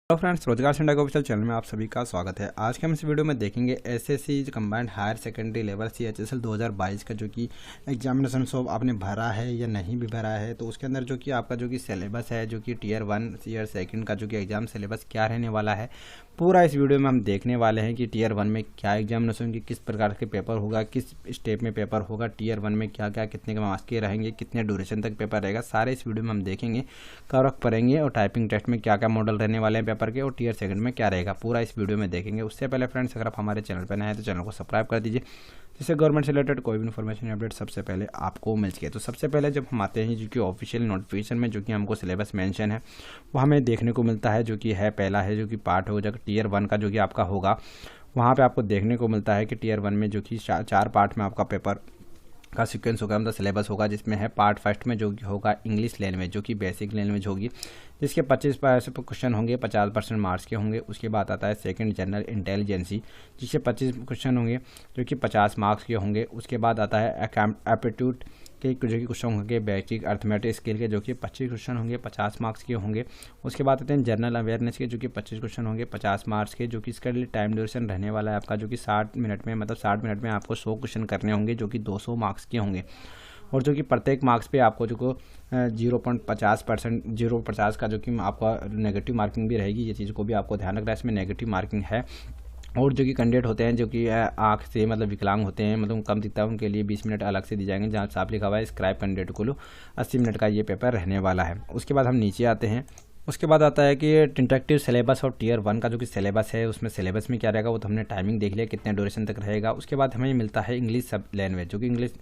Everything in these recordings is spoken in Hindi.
हेलो फ्रेंड्स, रोजगार सेंटर के ऑफिशियल चैनल में आप सभी का स्वागत है। आज के हम इस वीडियो में देखेंगे SSC combined higher secondary level CHSL 2022 का जो कि एग्जामिनेशन सॉल्व आपने भरा है या नहीं भी भरा है, तो उसके अंदर जो कि आपका जो कि सिलेबस है, जो कि टियर 1 टियर 2 का जो कि एग्जाम सिलेबस क्या रहने वाला है, पूरा इस वीडियो में हम देखने वाले हैं कि टियर 1 में क्या एग्जामिनेशन की किस प्रकार के पेपर होगा, किस स्टेप में पेपर होगा, टियर 1 में क्या क्या कितने मार्क्स के रहेंगे, कितने ड्यूरेशन तक पेपर रहेगा, सारे इस वीडियो में हम देखेंगे, कवर अप करेंगे। और टाइपिंग टेस्ट में क्या क्या मॉडल रहने वाले हैं पेपर के, और टियर 2 में क्या रहेगा, पूरा इस वीडियो में देखेंगे। उससे पहले फ्रेंड्स, अगर आप हमारे चैनल पर नए हैं तो चैनल को सब्सक्राइब कर दीजिए, जिससे गवर्नमेंट से रिलेटेड कोई भी इन्फॉर्मेशन अपडेट सबसे पहले आपको मिल सके। तो सबसे पहले जब हम आते हैं जो कि ऑफिशियल नोटिफिकेशन में जो कि हमको सिलेबस मेंशन है वो हमें देखने को मिलता है, जो कि है पहला है जो कि पार्ट हो जाएगा टियर 1 का जो कि आपका होगा। वहाँ पे आपको देखने को मिलता है कि टियर 1 में जो कि चार पार्ट में आपका पेपर का सीक्वेंस होगा, मतलब सिलेबस होगा, जिसमें है पार्ट फर्स्ट में जो होगा इंग्लिश लैंग्वेज, जो कि बेसिक लैंग्वेज होगी, जिसके 25% क्वेश्चन होंगे, 50% मार्क्स के होंगे। उसके बाद आता है सेकंड जनरल इंटेलिजेंसी, जिसके 25 क्वेश्चन होंगे, जो कि 50 मार्क्स के होंगे। उसके बाद आता है एप्टीट्यूड के जो कि क्वेश्चन होंगे, बेसिक अर्थमेटिक स्किल के, जो कि 25 क्वेश्चन होंगे, 50 मार्क्स के होंगे। उसके बाद आते हैं जनरल अवेयरनेस के, जो कि 25 क्वेश्चन होंगे, 50 मार्क्स के, जो कि इसका टाइम ड्यूरेशन रहने वाला है आपका, जो कि 60 मिनट में, मतलब 60 मिनट में आपको 100 क्वेश्चन करने होंगे, जो कि 200 मार्क्स के होंगे। और जो कि प्रत्येक मार्क्स पे आपको जो को 0.50% का जो कि आपका नेगेटिव मार्किंग भी रहेगी। ये चीज़ को भी आपको ध्यान रखना है, इसमें नेगेटिव मार्किंग है। और जो कि कैंडिडेट होते हैं जो कि आँख से मतलब विकलांग होते हैं, मतलब कम दिखता है, उनके लिए 20 मिनट अलग से दी जाएंगे, जहाँ साफ लिखा हुआ है स्क्राइब कैंडिडेट को लो 80 मिनट का ये पेपर रहने वाला है। उसके बाद हम नीचे आते हैं। उसके बाद आता है कि टेंटेटिव सिलेबस और टियर 1 का जो कि सिलेबस है, उसमें सिलेबस में क्या रहेगा वो तो हमने टाइमिंग देख लिया, कितने ड्यूरेशन तक रहेगा। उसके बाद हमें मिलता है इंग्लिश सब लैंग्वेज, जो कि इंग्लिश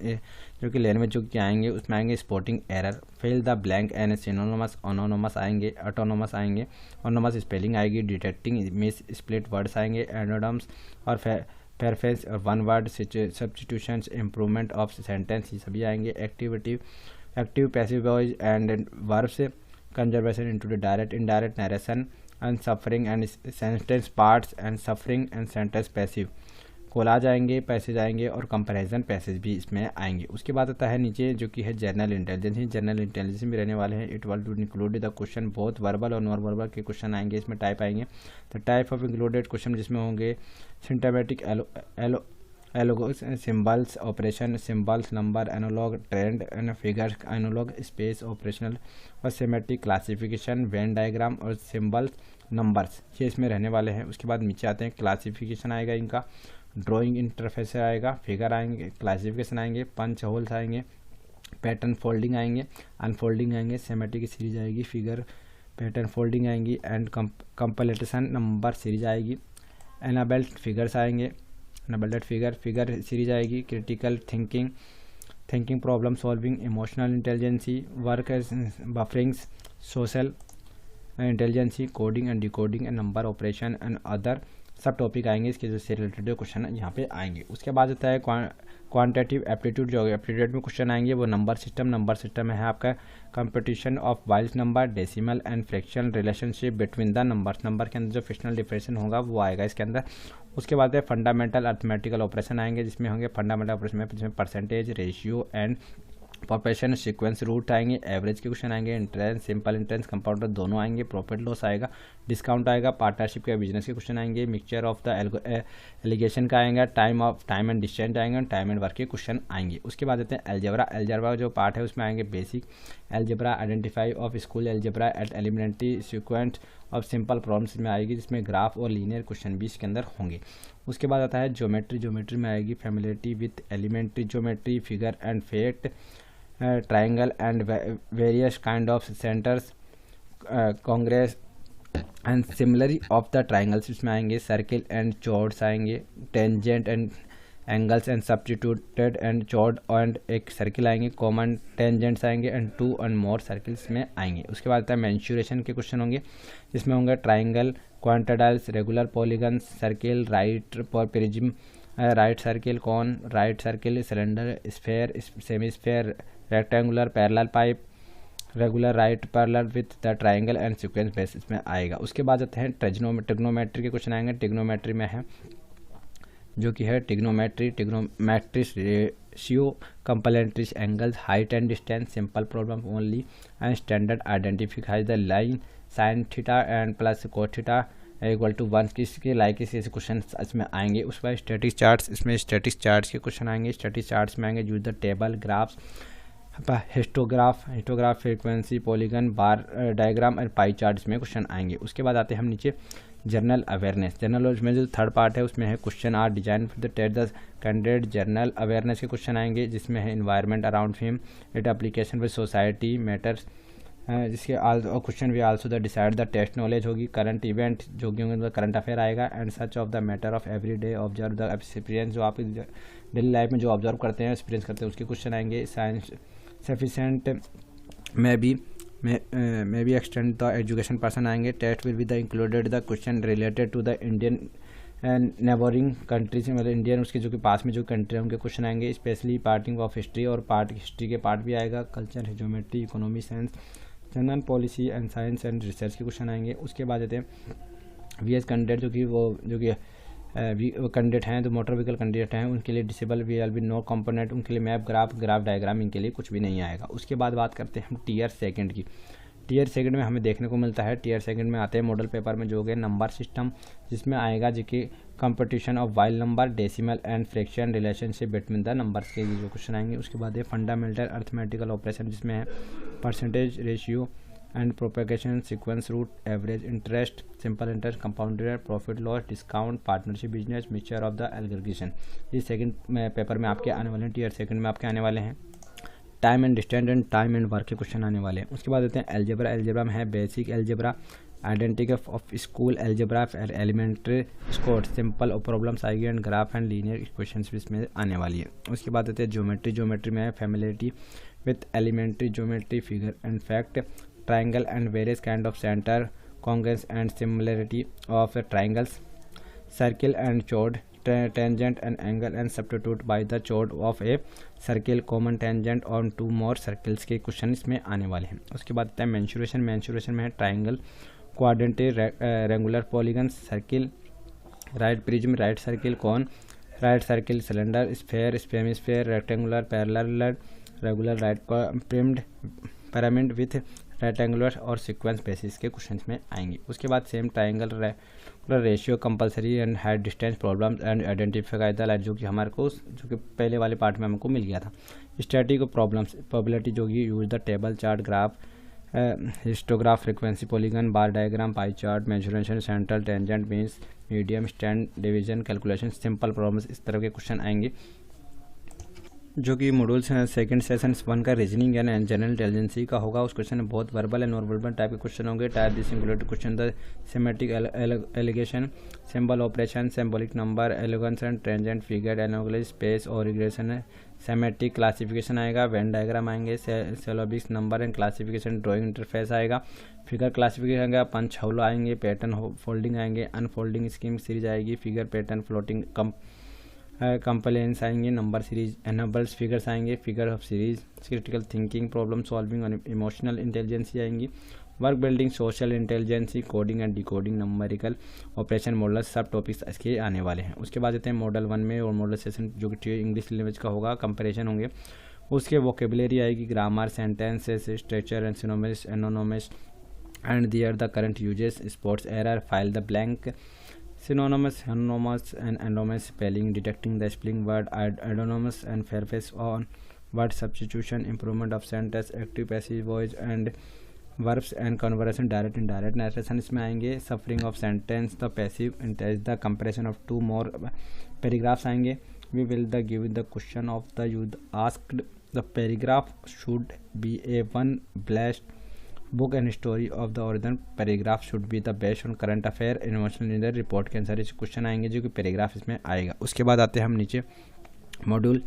जो कि लैंग्वेज जो कि आएंगे, उसमें आएंगे spotting error, fill the blank and synonyms, antonyms आएंगे, ऑटोनोमस आएंगे, ऑनोमस स्पेलिंग आएगी, डिटेक्टिंग मिस स्प्लिट वर्ड्स आएंगे, एनोडम्स और फेरफेंस और one word substitutions, improvement of sentence, ये सभी आएंगे। Active passive voice and verbs, conservation into the direct indirect narration and suffering and sentence parts and suffering and sentence passive, collage आएंगे, पैसेज आएंगे और कंपैरिजन पैसेज भी इसमें आएंगे। उसके बाद आता है नीचे जो कि है जनरल इंटेलिजेंस। जनरल इंटेलिजेंस में रहने वाले हैं, it will to include the question both verbal और नॉन वर्बल के क्वेश्चन आएंगे, इसमें टाइप आएंगे। The type of included question जिसमें होंगे सिंटमेटिक एलोगोस, symbols operation, symbols number, analog trend and figures, analog space operational और सेमेटिक क्लासिफिकेशन, वेन डायग्राम और सिम्बल्स नंबर्स, ये इसमें रहने वाले हैं। उसके बाद नीचे आते हैं, क्लासिफिकेशन आएगा इनका, ड्राइंग इंटरफेस आएगा, फिगर आएंगे, क्लासिफिकेशन आएंगे, पंच होल्स आएंगे, पैटर्न फोल्डिंग आएंगे, अनफोल्डिंग आएंगे, सेमेटिक सीरीज आएगी, फिगर पैटर्न फोल्डिंग आएंगी एंड कंपलेटेशन नंबर सीरीज आएगी, एनाबेल्ट फिगर्स आएंगे, एनाबेल्ट फिगर सीरीज आएगी, critical thinking problem solving, emotional intelligence, work bufferings, social intelligence, coding and decoding and number operation and other sub topic आएंगे, इसके जो से रिलेटेड क्वेश्चन यहाँ पे आएंगे। उसके बाद आता है क्वांटिटेटिव एप्टीट्यूड, जो एप्टीट्यूड में क्वेश्चन आएंगे वो नंबर सिस्टम में है आपका computation of whole number, decimal and fraction, relationship between the number के अंदर जो फ्रैक्शनल डिफरेंशिएशन होगा वो आएगा इसके अंदर। उसके बाद है फंडामेंटल अर्थमेटिकल ऑपरेशन आएंगे, जिसमें होंगे फंडामेंटल ऑपरेशन में जिसमें percentage, ratio and proportion, sequence root आएंगे, एवरेज के क्वेश्चन आएंगे, इंट्रेंस, सिंपल इंट्रेंस, कंपाउंडर दोनों आएंगे, प्रॉफिट लॉस आएगा, डिस्काउंट आएगा, पार्टनरशिप के बिजनेस के क्वेश्चन आएंगे, मिक्सचर ऑफ द एलिगेशन का आएगा, टाइम एंड डिस्टेंस आएंगे, टाइम एंड वर्क के क्वेश्चन आएंगे। उसके बाद आते हैं एल्जेब्रा जो पार्ट है उसमें आएंगे basic algebra, identify of school algebra at elementary, sequence of simple problems में आएगी, जिसमें ग्राफ और लीनियर क्वेश्चन भी इसके अंदर होंगे। उसके बाद आता है ज्योमेट्री में आएगी familiarity with elementary geometry, figure and fact, triangle and various kind of centers, congress and similarity of the triangles इसमें आएंगे, सर्किल एंड चॉर्ड्स आएंगे, tangent and angles and substituted and chord and एक सर्किल आएंगे, कॉमन टेंजेंट्स आएंगे एंड 2 एंड मोर सर्किल्स में आएंगे। उसके बाद आता है मेंसुरेशन के क्वेश्चन होंगे, जिसमें होंगे triangle, quadrilaterals, regular polygons, circle, right prism, right circle, cone, right circle, cylinder, sphere, semi sphere, rectangular, parallel pipe, regular, right parallel with the triangle and sequence basis में आएगा। उसके बाद आते हैं ट्रिग्नोमेट्री के क्वेश्चन आएंगे। ट्रिग्नोमेट्री में है जो कि है trigonometric ratio, complementary angles, height and distance, simple problem only and standard identify the line sine theta and plus cos theta equal to 1 किसके लाइक ऐसे क्वेश्चन इसमें आएंगे। उस पर स्टैटिक चार्ट्स, इसमें स्टैटिक चार्ट्स के क्वेश्चन आएंगे। स्टैटिक चार्ट्स में आएंगे use the table, graphs, histograph, frequency, polygon, bar diagram और पाई चार्ट इसमें क्वेश्चन आएंगे। उसके बाद आते हैं हम नीचे जनरल अवेयरनेस। जनरल में जो थर्ड पार्ट है उसमें है question are design for the test the candidate. General awareness के क्वेश्चन आएंगे जिसमें है environment around him, it application with society matters, जिसके क्वेश्चन भी also the decide the test knowledge होगी। करंट इवेंट जो कि होंगे करंट अफेयर आएगा and such of the matter of every day observe the experience, जो आप डेली लाइफ में जो ऑब्जर्व करते हैं एक्सपीरियंस करते हैं उसके क्वेश्चन आएंगे। साइंस सफिशेंट में be extend the education person आएंगे। Test will be the included the question related to the Indian and neighbouring countries, मतलब इंडियन उसके जो कि पास में जो कंट्री है उनके क्वेश्चन आएंगे। स्पेशली पार्टिंग ऑफ हिस्ट्री और पार्ट हिस्ट्री के पार्ट भी आएगा। Culture, geometry, economy, science, general policy and science and research के क्वेश्चन आएंगे। उसके बाद आते हैं वी एस कैंडिडेट जो कि कैंडिडेट हैं, जो मोटर व्हीकल कैंडिडेट हैं उनके लिए disable we be no component, उनके लिए मैप, ग्राफ डायग्राम इनके लिए कुछ भी नहीं आएगा। उसके बाद बात करते हैं हम टीयर सेकंड की। टीयर सेकंड में हमें देखने को मिलता है, टीयर सेकंड में आते हैं मॉडल पेपर में जो हो गए नंबर सिस्टम, जिसमें आएगा जो कि competition of while number, decimal and fraction, relationship between the numbers के जो क्वेश्चन आएंगे। उसके बाद है फंडामेंटल अर्थमेटिकल ऑपरेशन, जिसमें है percentage, ratio and propagation, sequence, root, average, interest, simple interest, compounded, profit loss, discount, partnership business, mixture of the algorithm. ये सेकंड पेपर में आपके आने वाले हैं, टीयर सेकंड में आपके आने वाले हैं। Time and distance and time and work के क्वेश्चन आने वाले हैं। उसके बाद देते हैं एल्जेब्रा। एल्जेब्रा में है basic algebra, identity of school algebra, elementary score, simple problems आएगी and graph and linear equations भी इसमें आने वाली है। उसके बाद देते हैं ज्योमेट्री। ज्योमेट्री में है familiarity with elementary geometry, figure and fact, triangle and various kind of centre, congruence and similarity of triangles, circle and chord, tangent and angle and substitute by the chord of a circle, common tangent on two more circles के क्वेश्चन इसमें आने वाले हैं। उसके बाद आता है मेंसुरेशन। मेंसुरेशन में है triangle, quadrant, regular, polygon, circle, right prism, right circle, cone, right circle, cylinder, sphere, hemisphere, rectangular, parallel, regular, right pyramid, pyramid with rectangular और सीक्वेंस बेसिस के क्वेश्चन में आएंगे। उसके बाद same triangle, ratio, compulsory and height distance problems and identify the light, जो कि हमारे को जो कि पहले वाले पार्ट में हमको मिल गया था। स्टैटिक प्रॉब्लम्स, प्रोबेबिलिटी जो कि use the table, chart, graph, histograph, frequency, polygon, bar diagram, pie chart, mensuration, central, tangent, means, medium, stand, division, calculation, simple problems, इस तरह के क्वेश्चन आएंगे। जो कि मॉड्यूल सेकंड सेशन 1 का रीजनिंग एंड जनरल इंटेलिजेंसी का होगा। उस क्वेश्चन में बहुत verbal and non verbal type के क्वेश्चन होंगे। Tyre this included question the semantic allegation, symbol operation, symbolic number, elegance and tangent, figure, analogy, space और रिग्रेशन, सेमेटिक क्लासिफिकेशन आएगा, वेन डायग्राम आएंगे, syllogistics, number and classification, drawing interface आएगा, फिगर क्लासिफिकेशन आएगा, पंच होल आएंगे, पैटर्न फोल्डिंग आएंगे, अनफोल्डिंग स्कीम सीरीज आएगी, फिगर पैटर्न फ्लोटिंग कंप्लेंट्स आएंगे, नंबर सीरीज एनाबल्स फिगर्स आएंगे, figure of series, critical thinking, problem solving और इमोशनल इंटेलिजेंसी आएंगी, work building, social intelligence, coding and decoding, numerical operation, model, सब टॉपिक्स इसके आने वाले हैं। उसके बाद देते हैं मॉडल 1 में और मॉडल सेशन जो कि इंग्लिश लैंग्वेज का होगा, कंपेरिजन होंगे। उसके वोकेबुलरी आएगी, grammar, sentences, structure and synonyms, antonyms and their the current uses, spots error, fill the blank, synonymous, synonymous and anonymous spelling, detecting the spelling word, anonymous and fairface on word substitution, improvement of sentence, active passive voice and verbs and conversation, direct indirect narration इसमें आएंगे, suffering of sentence, the passive intense, the comparison of two more paragraphs आएंगे। We will the give the question of the you asked, the paragraph should be a one blast book and story of the original paragraph should be the best on current affair, emotional leader, report के आंसर इस क्वेश्चन आएंगे जो कि पैराग्राफ इसमें आएगा। उसके बाद आते हैं हम नीचे मॉड्यूल,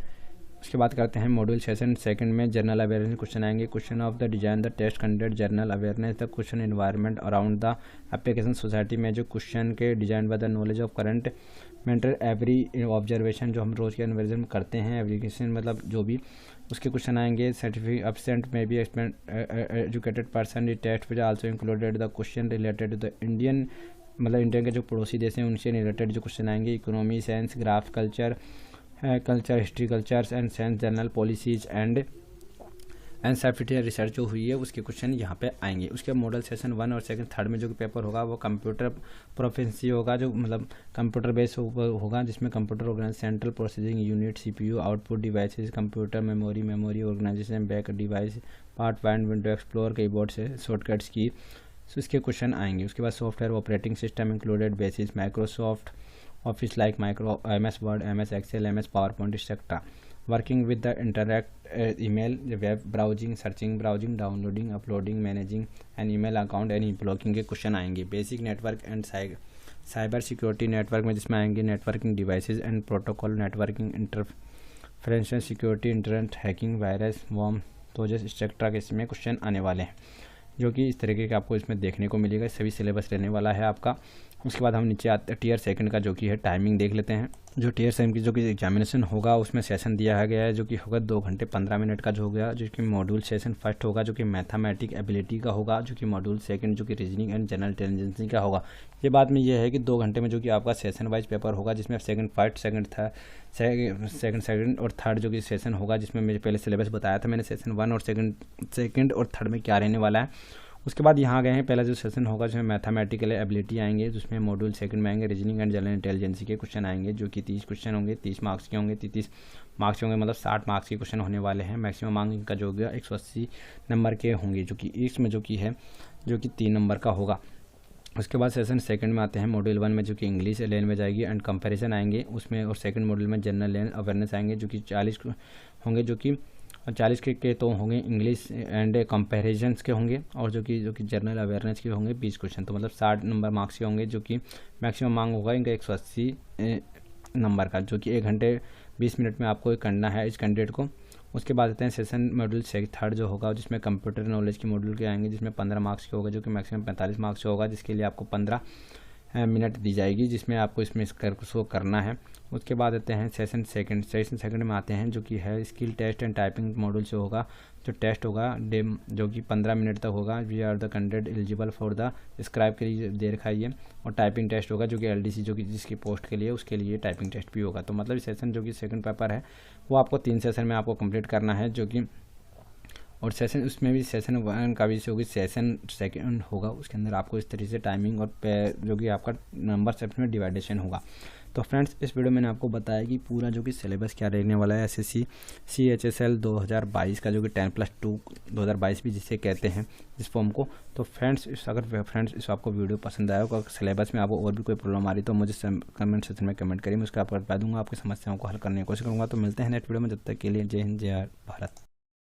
उसके बाद करते हैं मॉड्यूल सेशन सेकंड में जनरल अवेयरनेस क्वेश्चन आएंगे। Question of the design the test candidate, general awareness, the question environment around the application society में जो क्वेश्चन के design by the knowledge of current mentor, every observation जो हम रोज़ के एनवायरमेंट में करते हैं, एप्लीकेशन मतलब जो भी उसके क्वेश्चन आएंगे। सर्टिफिकेट एब्सेंट में भी educated person test which also included the question related to the Indian, मतलब इंडिया के जो पड़ोसी देश हैं उनसे रिलेटेड जो क्वेश्चन आएंगे। Economy, science, graph, culture, history, cultures and science, general policies and NCERT research जो हुई है उसके क्वेश्चन यहाँ पे आएंगे। उसके मॉडल सेशन 1 और सेकंड थर्ड में जो पेपर होगा वो कंप्यूटर प्रोफिशिएंसी होगा, जो मतलब कंप्यूटर बेस होगा, जिसमें computer organise central processing unit CPU, output devices, computer memory organisation, back device, part find, window explore, keyboard से शॉर्टकट्स की, तो इसके क्वेश्चन आएंगे। उसके बाद software operating system included basis Microsoft office like micro MS word, MS excel, MS PowerPoint etcetera, working with the internet, email, web browsing, searching, browsing, downloading, uploading, managing an email account, any blocking के क्वेश्चन आएंगे। Basic network and cyber security network में जिसमें आएंगे networking devices and protocol, networking interferential security, internet hacking, virus, worm, तोजस एक्सेट्रा के इसमें क्वेश्चन आने वाले हैं, जो कि इस तरीके का आपको इसमें देखने को मिलेगा। सभी सिलेबस रहने वाला है आपका। उसके बाद हम नीचे आते टीयर सेकंड का जो कि है टाइमिंग देख लेते हैं। जो टीयर सेकंड की जो कि एग्जामिनेशन होगा उसमें सेशन दिया गया है जो कि होगा 2 घंटे 15 मिनट का जो हो गया, जो कि मॉड्यूल सेशन फर्स्ट होगा जो कि मैथमेटिक एबिलिटी का होगा, जो कि मॉड्यूल सेकंड जो कि रीजनिंग एंड जनरल इंटेलिजेंस का होगा। ये बात में ये है कि 2 घंटे में जो कि आपका सेशन वाइज पेपर होगा, जिसमें सेकंड फर्स्ट सेकंड और थर्ड जो कि सेशन होगा, जिसमें मेरे पहले सिलेबस बताया था मैंने सेशन 1 और सेकंड और थर्ड में क्या रहने वाला है। उसके बाद यहाँ गए हैं पहला जो सेशन होगा जिसमें मैथमेटिकल एबिलिटी आएंगे, जिसमें मॉड्यूल सेकंड में आएंगे रीजनिंग एंड जनरल इंटेलिजेंस के क्वेश्चन आएंगे, जो कि 30 क्वेश्चन होंगे, 30 मार्क्स के होंगे, 33 मार्क्स के होंगे, मतलब 60 मार्क्स के क्वेश्चन होने वाले हैं। मैक्सिमम मार्क्स इनका जो होगा 180 नंबर के होंगे, जो कि इसमें जो कि है जो कि 3 नंबर का होगा। उसके बाद सेशन सेकंड में आते हैं मॉड्यूल 1 में जो कि इंग्लिश लैंग्वेज आएगी एंड कंपैरिजन आएंगे उसमें, और सेकंड मॉड्यूल में जनरल अवेयरनेस आएंगे जो कि 40 होंगे, जो कि 40 के तो होंगे इंग्लिश एंड कंपैरिजन्स के होंगे, और जो कि जनरल अवेयरनेस के होंगे 20 क्वेश्चन, तो मतलब 60 नंबर मार्क्स के होंगे, जो कि मैक्सिमम मांग होगा इनका 180 नंबर का, जो कि 1 घंटे 20 मिनट में आपको करना है इस कैंडिडेट को। उसके बाद आते हैं सेशन मॉड्यूल थर्ड जो होगा, जिसमें कंप्यूटर नॉलेज के मॉड्यूल के आएंगे, जिसमें 15 मार्क्स के होगा, जो कि मैक्सिमम 45 मार्क्स का होगा, जिसके लिए आपको 15 मिनट दी जाएगी, जिसमें आपको इसमें शो करना है। उसके बाद आते हैं सेशन सेकंड में आते हैं जो कि है skill test and typing module से होगा, जो टेस्ट होगा जो कि 15 मिनट तक होगा। We are the candidate eligible for the scribe के लिए दे रखा है ये, और टाइपिंग टेस्ट होगा जो कि LDC जो कि जिसकी पोस्ट के लिए उसके लिए टाइपिंग टेस्ट भी होगा। तो मतलब सेशन जो कि सेकंड पेपर है वो आपको 3 सेशन में आपको कंप्लीट करना है, जो कि और सेशन उसमें भी सेशन 1 का भी होगी, सेशन सेकंड होगा, उसके अंदर आपको इस तरीके से टाइमिंग और जो कि आपका नंबर सेट में डिवाइडेशन होगा। तो फ्रेंड्स इस वीडियो में मैंने आपको बताया कि पूरा जो कि सिलेबस क्या रहने वाला है SSC CHSL 2022 का, जो कि 10+2 2022 भी जिसे कहते हैं इस फॉर्म को। तो फ्रेंड्स अगर फ्रेंड्स आपको वीडियो पसंद आया होगा, सिलेबस में आपको और भी कोई प्रॉब्लम आ रही तो मुझे कमेंट सेक्शन में कमेंट करिए, मैं उसका आपको बता दूंगा, आपकी समस्याओं को हल करने की कोशिश करूँगा। तो मिलते हैं नेक्स्ट वीडियो में, जब तक के लिए जय हिंद जय भारत।